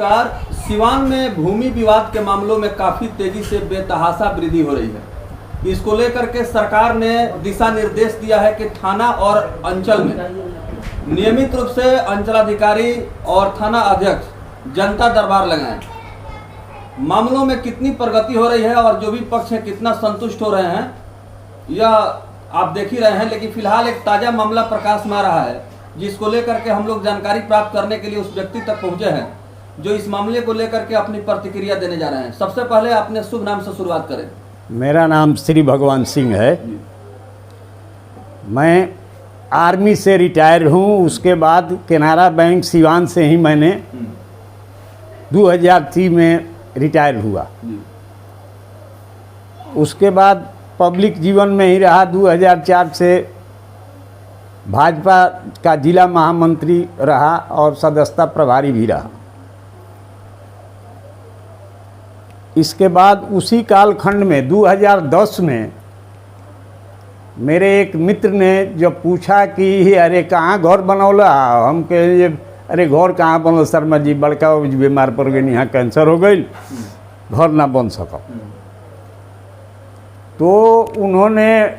नमस्कार। सिवान में भूमि विवाद के मामलों में काफी तेजी से बेतहाशा वृद्धि हो रही है। इसको लेकर के सरकार ने दिशा निर्देश दिया है कि थाना और अंचल में नियमित रूप से अंचलाधिकारी और थाना अध्यक्ष जनता दरबार लगाएं। मामलों में कितनी प्रगति हो रही है और जो भी पक्ष है कितना संतुष्ट हो रहे हैं यह आप देख ही रहे हैं। लेकिन फिलहाल एक ताजा मामला प्रकाश में आ रहा है जिसको लेकर के हम लोग जानकारी प्राप्त करने के लिए उस व्यक्ति तक पहुंचे हैं जो इस मामले को लेकर के अपनी प्रतिक्रिया देने जा रहे हैं। सबसे पहले अपने शुभ नाम से शुरुआत करें। मेरा नाम श्री भगवान सिंह है। मैं आर्मी से रिटायर हूँ। उसके बाद केनरा बैंक सिवान से ही मैंने 2003 में रिटायर हुआ। उसके बाद पब्लिक जीवन में ही रहा। 2004 से भाजपा का जिला महामंत्री रहा और सदस्यता प्रभारी भी रहा। इसके बाद उसी कालखंड में 2010 में मेरे एक मित्र ने जब पूछा कि अरे कहाँ घर बनौला, हम कहे अरे घर कहाँ बनल शर्मा जी, बड़का बीमार पड़ गई, यहाँ कैंसर हो गई, घर ना बन सका। तो उन्होंने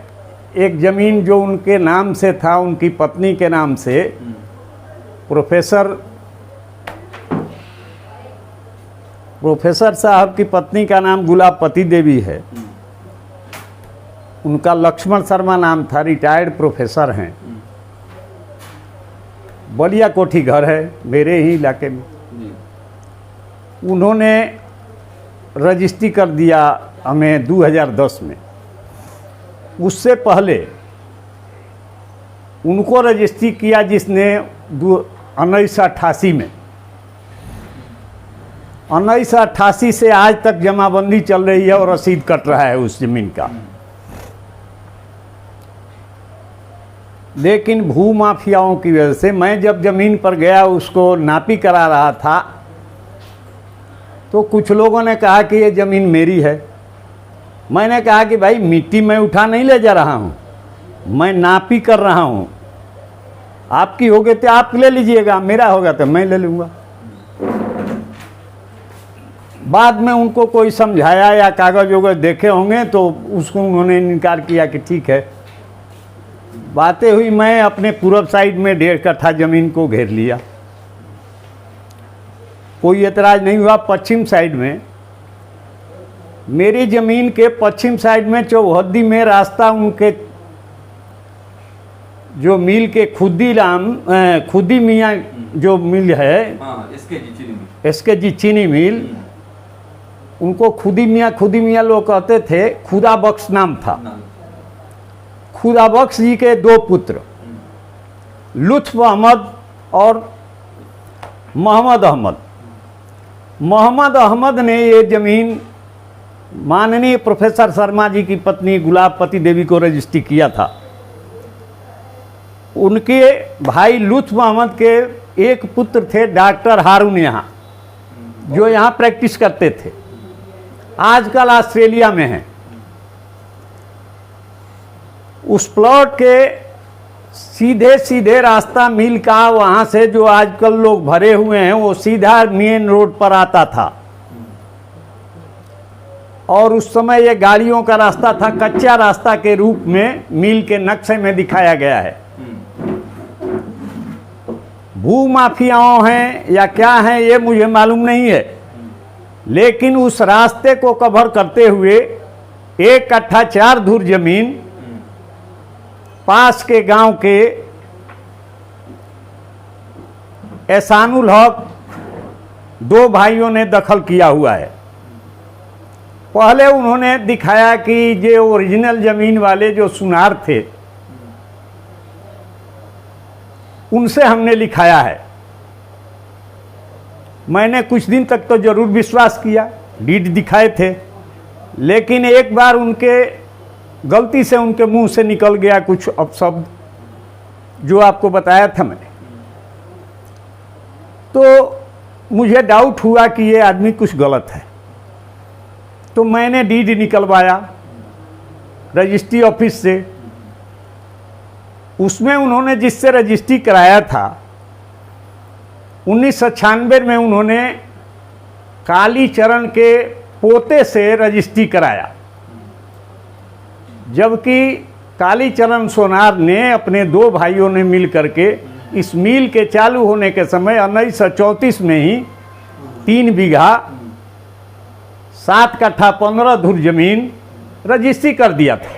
एक ज़मीन जो उनके नाम से था, उनकी पत्नी के नाम से, प्रोफेसर साहब की पत्नी का नाम गुलाबपति देवी है, उनका लक्ष्मण शर्मा नाम था, रिटायर्ड प्रोफेसर हैं। बलिया कोठी घर है मेरे ही इलाके में। उन्होंने रजिस्ट्री कर दिया हमें 2010 में। उससे पहले उनको रजिस्ट्री किया जिसने 1988 में। 1988 से आज तक जमाबंदी चल रही है और रसीद कट रहा है उस जमीन का। लेकिन भू माफियाओं की वजह से मैं जब ज़मीन पर गया उसको नापी करा रहा था तो कुछ लोगों ने कहा कि ये ज़मीन मेरी है। मैंने कहा कि भाई मिट्टी मैं उठा नहीं ले जा रहा हूँ, मैं नापी कर रहा हूँ। आपकी होगे तो आप ले लीजिएगा, मेरा होगा तो मैं ले लूँगा। बाद में उनको कोई समझाया या कागज वगैरह देखे होंगे तो उसको उन्होंने इनकार किया कि ठीक है। बातें हुई, मैं अपने पूर्व साइड में 1.5 कट्ठा ज़मीन को घेर लिया, कोई एतराज़ नहीं हुआ। पश्चिम साइड में, मेरी ज़मीन के पश्चिम साइड में चौहद्दी में रास्ता उनके जो मिल के खुदी मियाँ जो मिल है, एसके जी चीनी मिल, उनको खुदी मियाँ लोग कहते थे। खुदा बख्श नाम था। खुदा बख्श जी के 2 पुत्र लुत्फ अहमद और मोहम्मद अहमद। मोहम्मद अहमद ने ये ज़मीन माननीय प्रोफेसर शर्मा जी की पत्नी गुलाबपति देवी को रजिस्ट्री किया था। उनके भाई लुत्फ अहमद के एक पुत्र थे डॉक्टर हारून, यहाँ जो यहाँ प्रैक्टिस करते थे, आजकल ऑस्ट्रेलिया में हैं। उस प्लॉट के सीधे सीधे रास्ता मिल का, वहाँ से जो आजकल लोग भरे हुए हैं, वो सीधा मेन रोड पर आता था। और उस समय ये गाड़ियों का रास्ता था, कच्चा रास्ता के रूप में मिल के नक्शे में दिखाया गया है। भू माफियाओं हैं या क्या हैं ये मुझे मालूम नहीं है, लेकिन उस रास्ते को कवर करते हुए 1 कट्ठा 4 धुर जमीन पास के गांव के एहसानुल हक 2 भाइयों ने दखल किया हुआ है। पहले उन्होंने दिखाया कि ये ओरिजिनल ज़मीन वाले जो सुनार थे उनसे हमने लिखाया है। मैंने कुछ दिन तक तो ज़रूर विश्वास किया, डीड दिखाए थे, लेकिन एक बार उनके गलती से उनके मुंह से निकल गया कुछ अपशब्द जो आपको बताया था मैंने। तो मुझे डाउट हुआ कि ये आदमी कुछ गलत है। तो मैंने डीड निकलवाया रजिस्ट्री ऑफिस से। उसमें उन्होंने जिससे रजिस्ट्री कराया था 1996 में उन्होंने कालीचरण के पोते से रजिस्ट्री कराया, जबकि कालीचरण सोनार ने अपने 2 भाइयों ने मिल करके इस मिल के चालू होने के समय 1934 में ही 3 बीघा 7 कट्ठा 15 धुर जमीन रजिस्ट्री कर दिया था।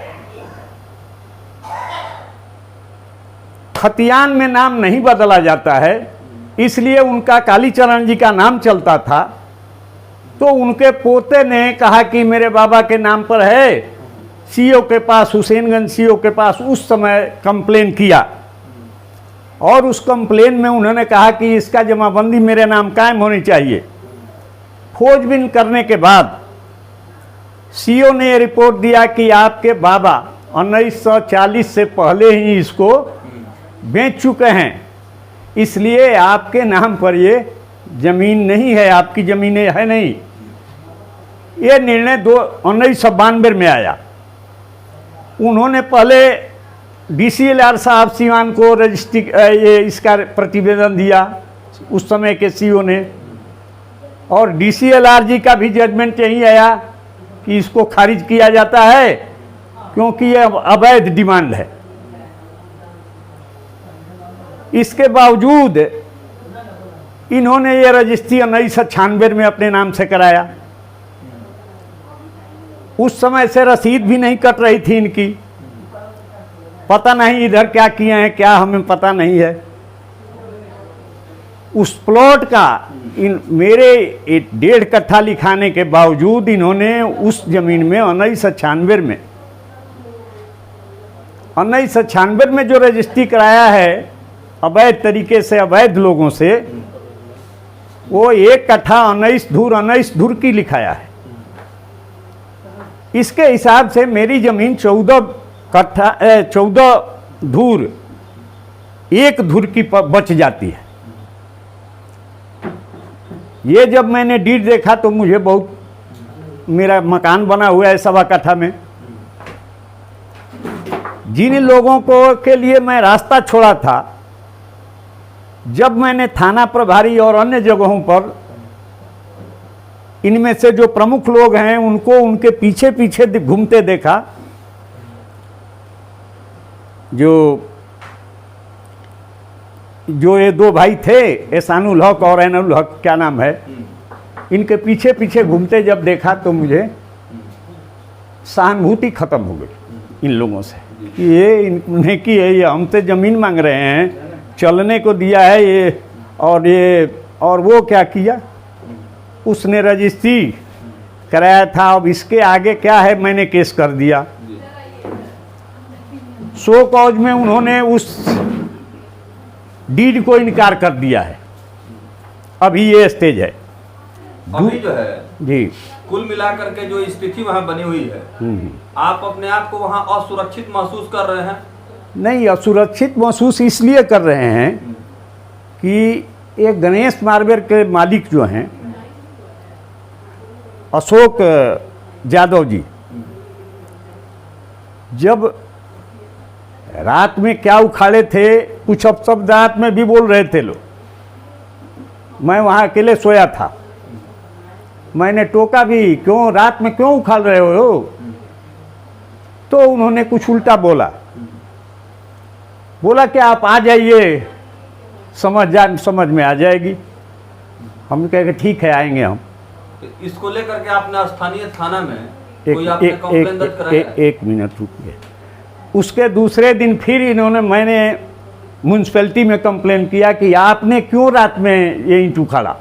खतियान में नाम नहीं बदला जाता है, इसलिए उनका कालीचरण जी का नाम चलता था। तो उनके पोते ने कहा कि मेरे बाबा के नाम पर है, सीओ के पास, हुसैनगंज सीओ के पास उस समय कंप्लेन किया, और उस कंप्लेन में उन्होंने कहा कि इसका जमाबंदी मेरे नाम कायम होनी चाहिए। खोजबीन करने के बाद सीओ ने ये रिपोर्ट दिया कि आपके बाबा 1940 से पहले ही इसको बेच चुके हैं, इसलिए आपके नाम पर ये ज़मीन नहीं है, आपकी ज़मीनें है नहीं। ये निर्णय 1992 में आया। उन्होंने पहले DCLR साहब सीवान को रजिस्ट्री ये इसका प्रतिवेदन दिया उस समय के सीओ ने, और DCLR जी का भी जजमेंट यही आया कि इसको खारिज किया जाता है क्योंकि ये अवैध डिमांड है। इसके बावजूद इन्होंने ये रजिस्ट्री 1996 में अपने नाम से कराया। उस समय से रसीद भी नहीं कट रही थी इनकी, पता नहीं इधर क्या किए हैं, क्या हमें पता नहीं है। उस प्लॉट का मेरे 1.5 कट्ठा लिखाने के बावजूद इन्होंने उस जमीन में 1996 में जो रजिस्ट्री कराया है अवैध तरीके से, अवैध लोगों से, वो 1 कट्ठा 19 धुर की लिखाया है। इसके हिसाब से मेरी जमीन 14 धुर 1 धुर की बच जाती है। ये जब मैंने डीड देखा तो मुझे बहुत, मेरा मकान बना हुआ है 1.25 कट्ठा में, जिन लोगों को के लिए मैं रास्ता छोड़ा था, जब मैंने थाना प्रभारी और अन्य जगहों पर इनमें से जो प्रमुख लोग हैं उनको उनके पीछे पीछे घूमते देखा, जो ये 2 भाई थे, एहसानुल हक और ऐनुल हक, क्या नाम है, इनके पीछे पीछे घूमते जब देखा तो मुझे सहानुभूति खत्म हो गई इन लोगों से कि ये इन्होंने की है, ये हमसे ज़मीन मांग रहे हैं, चलने को दिया है ये, और वो क्या किया, उसने रजिस्ट्री कराया था। अब इसके आगे क्या है, मैंने केस कर दिया। शो कॉज में उन्होंने उस डीड को इनकार कर दिया है। अभी ये स्टेज है। अभी जो है जी, कुल मिलाकर के जो स्थिति वहाँ बनी हुई है, आप अपने आप को वहाँ असुरक्षित महसूस कर रहे हैं? नहीं, असुरक्षित महसूस इसलिए कर रहे हैं कि एक गणेश मार्बेर के मालिक जो हैं अशोक यादव जी, जब रात में क्या उखाड़े थे, कुछ अपशब्द रात में भी बोल रहे थे लोग, मैं वहाँ अकेले सोया था, मैंने टोका भी, क्यों रात में क्यों उखाड़ रहे हो, तो उन्होंने कुछ उल्टा बोला कि आप आ जाइए, समझ में आ जाएगी। हम कहे कि ठीक है, आएंगे हम। इसको लेकर के आपने स्थानीय थाना में कोई आपने कंप्लेंट दर्ज कराया? एक मिनट रुकिए। उसके दूसरे दिन फिर मैंने म्यूनसिपैलिटी में कंप्लेंट किया कि आपने क्यों रात में ये ईंट उखाड़ा,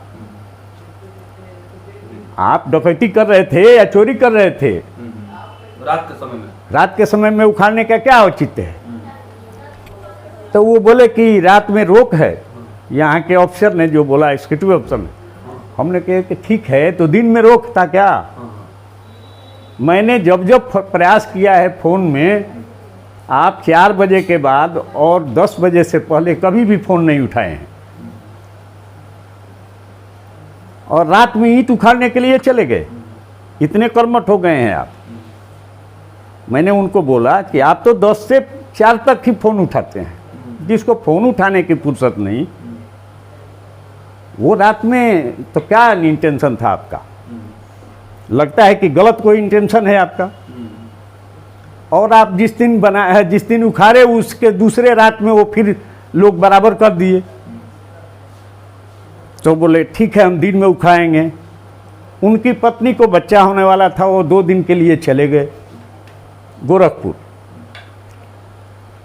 आप डकैती कर रहे थे या चोरी कर रहे थे? रात के समय में उखाड़ने का क्या औचित्य है? तो वो बोले कि रात में रोक है, यहाँ के ऑफिसर ने जो बोला, एग्जीक्यूटिव ऑफिसर ने। हमने कहा कि ठीक है, तो दिन में रोक था क्या? मैंने जब प्रयास किया है फ़ोन में, आप 4 बजे के बाद और 10 बजे से पहले कभी भी फ़ोन नहीं उठाए हैं, और रात में ईंट उखाड़ने के लिए चले गए। इतने कर्मठ हो गए हैं आप। मैंने उनको बोला कि आप तो 10 से 4 तक ही फ़ोन उठाते हैं, जिसको फ़ोन उठाने की फुर्सत नहीं, वो रात में तो क्या इंटेंशन था आपका? लगता है कि गलत कोई इंटेंशन है आपका। और आप जिस दिन बना है, जिस दिन उखाड़े, उसके दूसरे रात में वो फिर लोग बराबर कर दिए। तो बोले ठीक है हम दिन में उखाड़ेंगे। उनकी पत्नी को बच्चा होने वाला था, वो 2 दिन के लिए चले गए गोरखपुर।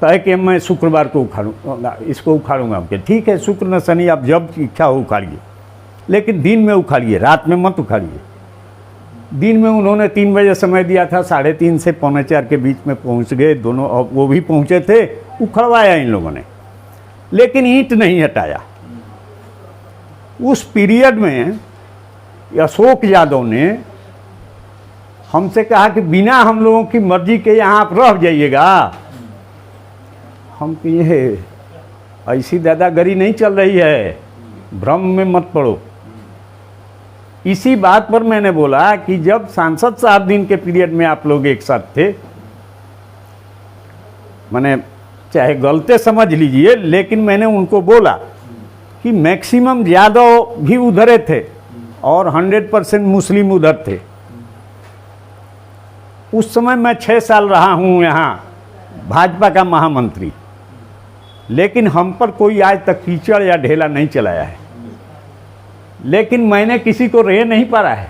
कहे कि मैं शुक्रवार को उखाड़ूंगा, इसको उखाड़ूंगा। ठीक है, शुक्र न शनि आप जब इच्छा हो उखाड़िए, लेकिन दिन में उखाड़िए, रात में मत उखाड़िए। दिन में उन्होंने 3 बजे समय दिया था, 3:30 से 3:45 के बीच में पहुंच गए दोनों। और वो भी पहुंचे थे, उखड़वाया इन लोगों ने, लेकिन ईंट नहीं हटाया। उस पीरियड में अशोक यादव ने हमसे कहा कि बिना हम लोगों की मर्जी के यहाँ आप रह जाइएगा। हम कहे ऐसी दादागिरी नहीं चल रही है, भ्रम में मत पड़ो। इसी बात पर मैंने बोला कि जब सांसद साहब दिन के पीरियड में आप लोग एक साथ थे, मैंने चाहे गलते समझ लीजिए, लेकिन मैंने उनको बोला कि मैक्सिमम यादव भी उधरे थे और 100% मुस्लिम उधर थे। उस समय मैं 6 साल रहा हूँ यहाँ भाजपा का महामंत्री, लेकिन हम पर कोई आज तक कीचड़ या ढेला नहीं चलाया है। लेकिन मैंने किसी को रह नहीं पाया है।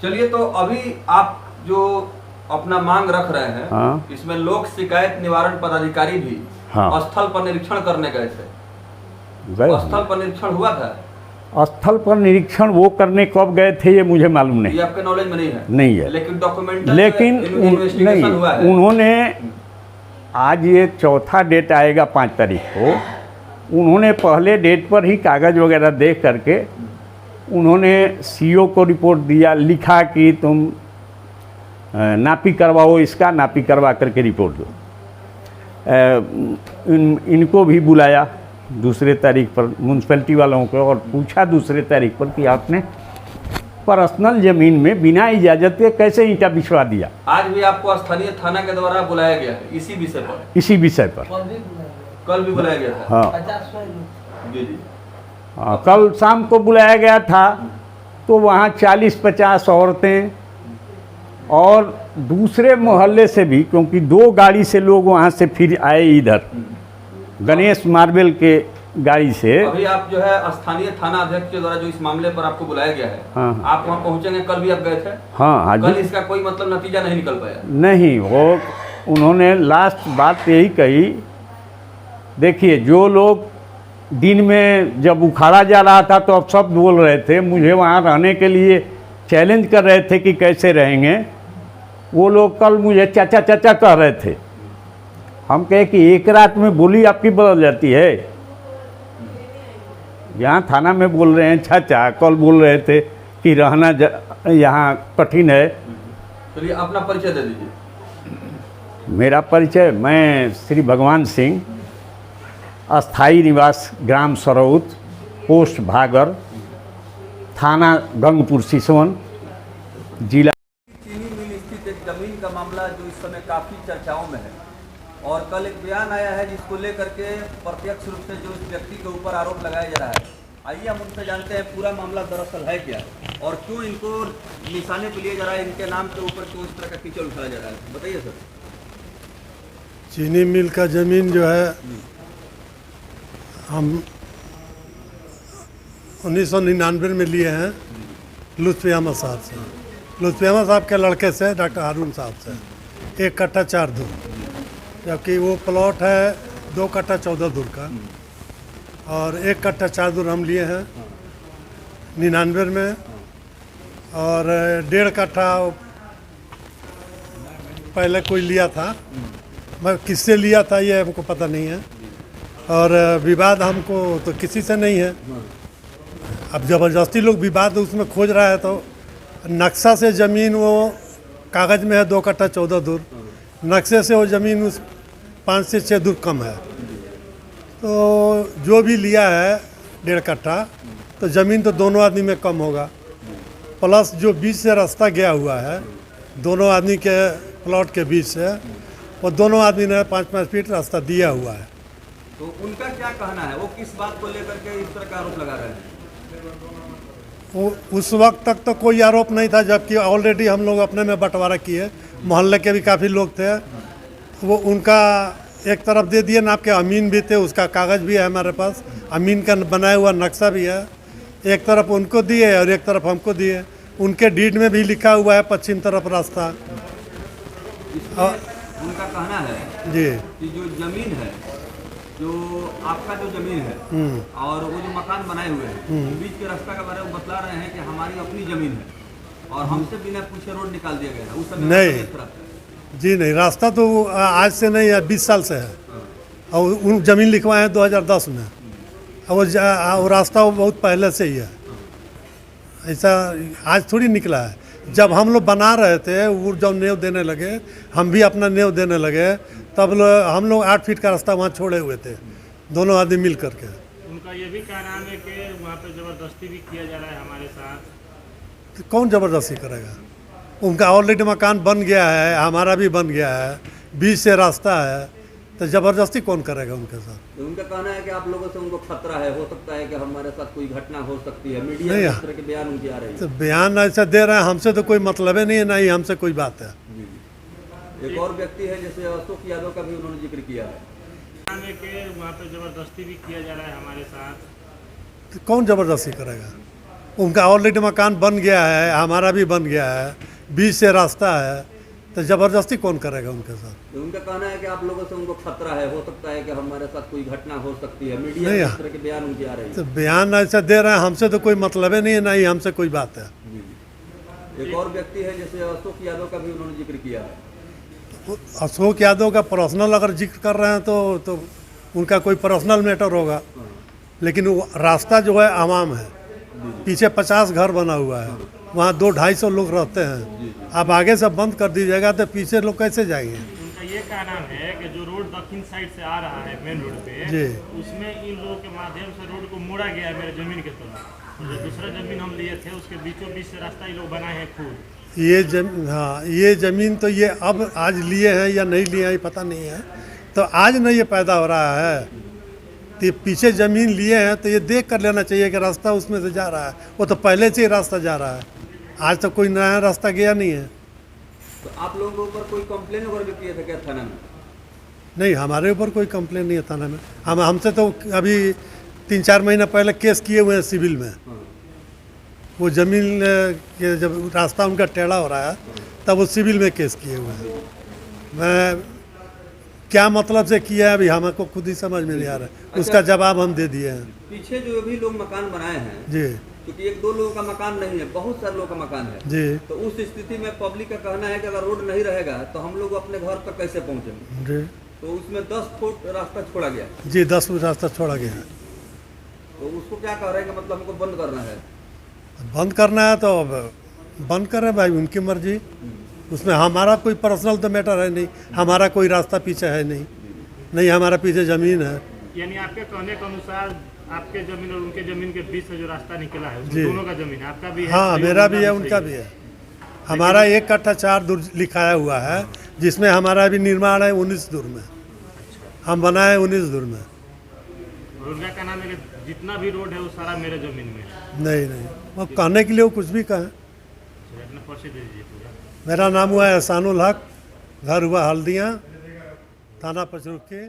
चलिए, तो अभी आप जो अपना मांग रख रहे हैं, हाँ। इसमें लोक शिकायत निवारण पदाधिकारी भी हाँ। स्थल पर निरीक्षण करने गए थे। स्थल पर निरीक्षण हुआ था? स्थल पर निरीक्षण वो करने कब गए थे ये मुझे मालूम नहीं। ये आपके नॉलेज में नहीं है? नहीं है। लेकिन डॉक्यूमेंट, लेकिन नहीं, हुआ है। उन्होंने आज ये 4था डेट आएगा 5 तारीख को, उन्होंने पहले डेट पर ही कागज़ वगैरह देख करके उन्होंने सीओ को रिपोर्ट दिया, लिखा कि तुम नापी करवाओ, इसका नापी करवा करके रिपोर्ट दो। इनको भी बुलाया दूसरे तारीख पर, म्यूनसिपैलिटी वालों को, और पूछा दूसरे तारीख पर कि आपने पर्सनल ज़मीन में बिना इजाज़त के कैसे ईंटा बिछवा दिया। आज भी आपको स्थानीय थाना के द्वारा बुलाया गया है इसी विषय पर? इसी विषय पर कल भी बुलाया गया था? हाँ जी जी। हाँ, कल शाम को बुलाया गया था। तो वहाँ 40-50 औरतें और दूसरे मोहल्ले से भी, क्योंकि 2 गाड़ी से लोग वहाँ से फिर आए इधर, गणेश मार्बल के गाड़ी से। अभी आप जो है स्थानीय थाना अध्यक्ष के द्वारा जो इस मामले पर आपको बुलाया गया है, हाँ। आप वहाँ पहुँचेंगे? कल भी आप गए थे? हाँ, आज कल इसका कोई मतलब नतीजा नहीं निकल पाया? नहीं, वो उन्होंने लास्ट बात यही कही, देखिए जो लोग दिन में जब उखाड़ा जा रहा था तो अब सब बोल रहे थे, मुझे वहाँ रहने के लिए चैलेंज कर रहे थे कि कैसे रहेंगे, वो लोग कल मुझे चाचा चाचा कह रहे थे। हम कहे कि एक रात में बोली आपकी बदल जाती है। यहाँ थाना में बोल रहे हैं चाचा, कल बोल रहे थे कि रहना यहाँ कठिन है। चलिए, अपना परिचय दे दीजिए। मेरा परिचय, मैं श्री भगवान सिंह, अस्थाई निवास ग्राम सरौत, पोस्ट भागर, थाना गंगपुर सिसवन, जिला। चीनी मिल स्थित एक जमीन का मामला जो इस समय काफ़ी चर्चाओं में है, और कल एक बयान आया है जिसको लेकर के प्रत्यक्ष रूप से जो इस व्यक्ति के ऊपर आरोप लगाया जा रहा है। आइए हम उनसे जानते हैं पूरा मामला दरअसल है क्या, और क्यों इनको निशाने पे लिया जा रहा है, इनके नाम के ऊपर क्यों इस तरह का कीचड़ उठाया जा रहा है, बताइए सर। चीनी मिल का ज़मीन जो है हम 1999 में लिए हैं लुत्फ़ी अहमद साहब से, लुत्फ़ी अहमद साहब के लड़के से, डॉक्टर हारून साहब से, 1 कट्ठा 4 धुर, जबकि वो प्लॉट है 2 कट्ठा 14 धुर का, और 1 कट्ठा 4 धुर हम लिए हैं 99 में, और 1.5 कट्ठा पहले कोई लिया था, मैं किससे लिया था ये हमको पता नहीं है, और विवाद हमको तो किसी से नहीं है। अब ज़बरदस्ती लोग विवाद उसमें खोज रहा है, तो नक्शा से ज़मीन वो कागज़ में है 2 कट्ठा 14 धुर, नक्शे से वो ज़मीन उस 5 से 6 धुर कम है। तो जो भी लिया है 1.5 कट्ठा, तो ज़मीन तो दोनों आदमी में कम होगा, प्लस जो बीच से रास्ता गया हुआ है दोनों आदमी के प्लॉट के बीच से, वो दोनों आदमी ने 5-5 फीट रास्ता दिया हुआ है। तो उनका क्या कहना है, वो किस बात को लेकर के इस तरह का आरोप लगा रहे हैं? उस वक्त तक तो कोई आरोप नहीं था, जबकि ऑलरेडी हम लोग अपने में बंटवारा किए, मोहल्ले के भी काफ़ी लोग थे, वो उनका एक तरफ दे दिए नाप के। अमीन भी थे, उसका कागज़ भी है हमारे पास, अमीन का बनाया हुआ नक्शा भी है। एक तरफ उनको दिए और एक तरफ हमको दिए। उनके डीड में भी लिखा हुआ है पश्चिम तरफ रास्ता। उनका कहना है जी कि जो जमीन है, जो आपका जो जमीन है और वो जो मकान बनाए हुए हैं, बीच के रास्ता के बारे में बतला रहे हैं कि हमारी अपनी जमीन है और हमसे बिना पूछे रोड निकाल दिया गया है। उस समय नहीं जी, नहीं, रास्ता तो आज से नहीं है, 20 साल से है। और उन जमीन लिखवाए हैं 2010 में, और वो रास्ता वो बहुत पहले से ही है। ऐसा आज थोड़ी निकला है। जब हम लोग बना रहे थे, वो जब नेव देने लगे, हम भी अपना नेव देने लगे, तब हम लोग 8 फीट का रास्ता वहाँ छोड़े हुए थे, दोनों आदमी मिल करके। उनका ये भी कहना है कि वहाँ पे ज़बरदस्ती भी किया जा रहा है हमारे साथ। तो कौन ज़बरदस्ती करेगा? उनका ऑलरेडी मकान बन गया है, हमारा भी बन गया है, बीच से रास्ता है, तो ज़बरदस्ती कौन करेगा उनके साथ? तो उनका कहना है कि आप लोगों से उनको खतरा है, हो सकता है कि हमारे साथ कोई घटना हो सकती है। मीडिया में इस तरह के बयान उनकी आ रही है। तो बयान ऐसा दे रहे हैं, हमसे तो कोई मतलब ही नहीं है, ना ही हमसे कोई बात है। एक और व्यक्ति है जैसे अशोक यादव का भी उन्होंने जिक्र किया है कि वहाँ पे ज़बरदस्ती भी किया जा रहा है हमारे साथ। तो कौन ज़बरदस्ती करेगा? उनका ऑलरेडी मकान बन गया है, हमारा भी बन गया है, बीच से रास्ता है, तो ज़बरदस्ती कौन करेगा उनके साथ? तो उनका कहना है कि आप लोगों से उनको खतरा है, हो सकता है कि हमारे साथ कोई घटना हो सकती है। मीडिया में इस तरह के बयान उनकी आ रही है। तो बयान ऐसा दे रहे हैं, हमसे तो कोई मतलब ही नहीं है, ना ही हमसे कोई बात है। एक और व्यक्ति है जैसे अशोक यादव का भी उन्होंने जिक्र किया है। अशोक यादव का पर्सनल अगर जिक्र कर रहे हैं तो उनका कोई पर्सनल मैटर होगा, लेकिन वो रास्ता जो है आवाम है, पीछे 50 घर बना हुआ है, वहाँ 200-250 लोग रहते हैं। आप आगे से बंद कर दीजिएगा तो पीछे लोग कैसे जाएंगे? उनका ये कहना है कि जो रोड दक्षिण साइड से आ रहा है मेन रोड पे, जी, उसमें इन लोगों के माध्यम से रोड को मोड़ा गया है मेरे जमीन के तरफ। जो दूसरा जमीन हम लिए थे, उसके बीचों बीच से रास्ता ये लोग बनाए हैं खुद। ये जमीन तो ये अब आज लिए हैं या नहीं लिए हैं, पता नहीं है। तो आज नहीं ये पैदा हो रहा है, तो ये पीछे ज़मीन लिए हैं तो ये देख कर लेना चाहिए कि रास्ता उसमें से जा रहा है। वो तो पहले से ही रास्ता जा रहा है, आज तक कोई नया रास्ता गया नहीं है। तो आप लोगों के ऊपर कोई कंप्लेन वगैरह भी किए थे क्या थाना में? नहीं, हमारे ऊपर कोई कंप्लेन नहीं है थाना में। हमसे तो अभी 3-4 महीना पहले केस किए हुए हैं सिविल में। वो ज़मीन के जब रास्ता उनका टेढ़ा हो रहा है, तब वो सिविल में केस किए हुए हैं। मैं क्या मतलब से किया है अभी हमको खुद ही समझ में नहीं आ रहा है। उसका जवाब हम दे दिए हैं। पीछे जो भी लोग मकान बनाए हैं जी, क्योंकि 1-2 लोगों का मकान नहीं है, बहुत सारे लोगों का मकान है जी, तो उस स्थिति में पब्लिक का कहना है कि अगर रोड नहीं रहेगा तो हम लोग अपने घर तक कैसे पहुंचेंगे? जी, तो उसमें 10 फुट रास्ता छोड़ा गया। जी, 10 फुट रास्ता छोड़ा गया है। तो उसको क्या कह रहे हैं कि मतलब हमको बंद करना है? बंद करना है तो बंद करें भाई, उनकी मर्जी। उसमें हमारा कोई पर्सनल तो मैटर है नहीं, हमारा कोई रास्ता पीछे है नहीं हमारा पीछे ज़मीन है। यानी आपके कहने के अनुसार आपके जमीन और उनके जमीन के बीच से जो रास्ता निकला है, जी, दोनों का जमीन है, आपका भी है? हाँ, मेरा भी है, उनका भी है। हमारा 1 कट्ठा 4 दूर लिखाया हुआ है, जिसमें हमारा भी निर्माण है 19 दूर में, हम बनाए 19 दूर में। और उनका कहना है कि जितना भी रोड है वो सारा मेरे जमीन में है। नहीं, वो कहने के लिए वो कुछ भी कहें। अपना पर्ची दे दीजिए पूरा। मेरा नाम हुआ एहसानुल हक, घर हुआ हल्दियाँ, थाना पचरुखी।